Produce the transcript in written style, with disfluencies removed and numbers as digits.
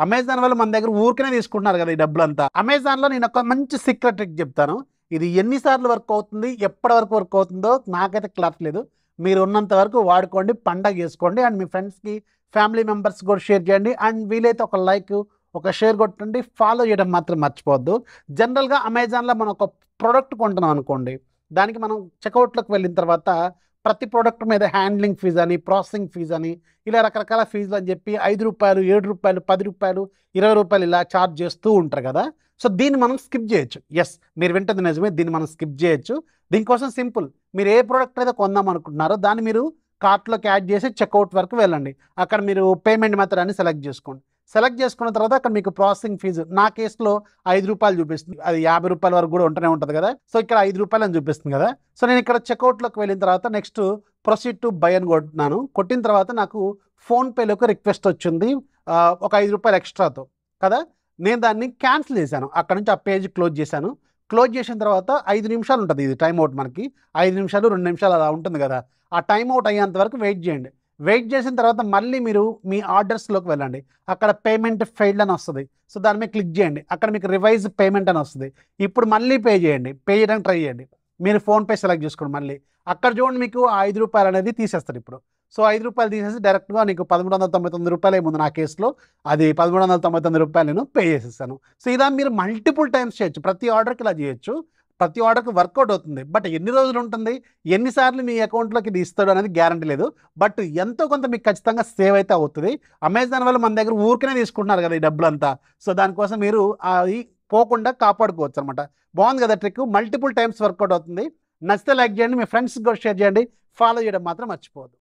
Amazon వాళ్ళు మన దగ్గర ఊరికనే తీసుకుంటున్నారు కదా ఈ డబ్బులంతా. అమెజాన్లో నేను ఒక మంచి సీక్రెట్ ట్రిక్ చెప్తాను. ఇది ఎన్నిసార్లు వర్క్ అవుతుంది, ఎప్పటి వరకు వర్క్ అవుతుందో నాకైతే క్లారిటీ లేదు. మీరు ఉన్నంత వరకు వాడుకోండి, పండగ చేసుకోండి. అండ్ మీ ఫ్రెండ్స్కి, ఫ్యామిలీ మెంబర్స్ కూడా షేర్ చేయండి. అండ్ వీలైతే ఒక లైక్, ఒక షేర్ కొట్టండి. ఫాలో చేయడం మాత్రం మర్చిపోవద్దు. జనరల్గా అమెజాన్లో మనం ఒక ప్రోడక్ట్ కొంటున్నాం అనుకోండి, దానికి మనం చెక్అవుట్లోకి వెళ్ళిన తర్వాత ప్రతి ప్రోడక్ట్ మీద హ్యాండ్లింగ్ ఫీజు అని, ప్రాసెసింగ్ ఫీజు అని, ఇలా రకరకాల ఫీజులు అని చెప్పి ₹5, ₹7, ₹10, ₹20 ఇలా ఛార్జ్ చేస్తూ ఉంటారు కదా. సో దీన్ని మనం స్కిప్ చేయొచ్చు. ఎస్, మీరు వింటుంది నిజమే, దీన్ని మనం స్కిప్ చేయొచ్చు. దీనికోసం సింపుల్, మీరు ఏ ప్రోడక్ట్ అయితే కొందాం అనుకుంటున్నారో దాన్ని మీరు కార్ట్లోకి యాడ్ చేసి చెక్అవుట్ వరకు వెళ్ళండి. అక్కడ మీరు పేమెంట్ మెథడ్ అని సెలెక్ట్ చేసుకోండి. సెలెక్ట్ చేసుకున్న తర్వాత అక్కడ మీకు ప్రాసెసింగ్ ఫీజు, నా కేసులో ₹5 చూపిస్తుంది. అది ₹50 వరకు కూడా ఉంటూనే ఉంటుంది కదా. సో ఇక్కడ ₹5 అని చూపిస్తుంది కదా. సో నేను ఇక్కడ చెక్అవుట్లోకి వెళ్ళిన తర్వాత నెక్స్ట్ ప్రొసీడ్ టు బై అని కొట్టినాను. కొట్టిన తర్వాత నాకు ఫోన్పేలోకి రిక్వెస్ట్ వచ్చింది ఒక ₹5 ఎక్స్ట్రాతో కదా. నేను దాన్ని క్యాన్సిల్ చేశాను. అక్కడ నుంచి ఆ పేజ్ క్లోజ్ చేశాను. క్లోజ్ చేసిన తర్వాత 5 నిమిషాలు ఉంటుంది ఇది టైం అవుట్. మనకి 5 నిమిషాలు 2 నిమిషాలు అలా ఉంటుంది కదా. ఆ టైం అవుట్ అయ్యేంత వరకు వెయిట్ చేయండి. వెయిట్ చేసిన తర్వాత మళ్ళీ మీరు మీ ఆర్డర్స్లోకి వెళ్ళండి. అక్కడ పేమెంట్ ఫెయిల్డ్ అని వస్తుంది. సో దాని మీద క్లిక్ చేయండి. అక్కడ మీకు రివైజ్ పేమెంట్ అని వస్తుంది. ఇప్పుడు మళ్ళీ పే చేయండి. పే చేయడానికి ట్రై చేయండి. మీరు ఫోన్పే సెలెక్ట్ చేసుకోండి. మళ్ళీ అక్కడ చూడండి, మీకు ఆ ₹5 అనేది తీసేస్తారు ఇప్పుడు. సో ₹5 తీసేసి డైరెక్ట్గా నీకు ₹1399 ఏముంది నా కేసులో, అది ₹1399 నేను పే చేసేసాను. సో ఇలా మీరు మల్టిపుల్ టైమ్స్ చేయొచ్చు. ప్రతి ఆర్డర్కి ఇలా చేయొచ్చు. ప్రతి ఆర్డర్కి వర్కౌట్ అవుతుంది. బట్ ఎన్ని రోజులు ఉంటుంది, ఎన్నిసార్లు మీ అకౌంట్లోకి ఇది ఇస్తాడు అనేది గ్యారంటీ లేదు. బట్ ఎంతో కొంత మీకు ఖచ్చితంగా సేవ్ అయితే అవుతుంది. అమెజాన్ వాళ్ళు మన దగ్గర ఊరికనే తీసుకుంటున్నారు కదా ఈ డబ్బులంతా. సో దానికోసం మీరు అది పోకుండా కాపాడుకోవచ్చు అనమాట. బాగుంది కదా ట్రిక్. మల్టిపుల్ టైమ్స్ వర్కౌట్ అవుతుంది. నచ్చితే లైక్ చేయండి, మీ ఫ్రెండ్స్కి కూడా షేర్ చేయండి. ఫాలో చేయడం మాత్రం మర్చిపోవద్దు.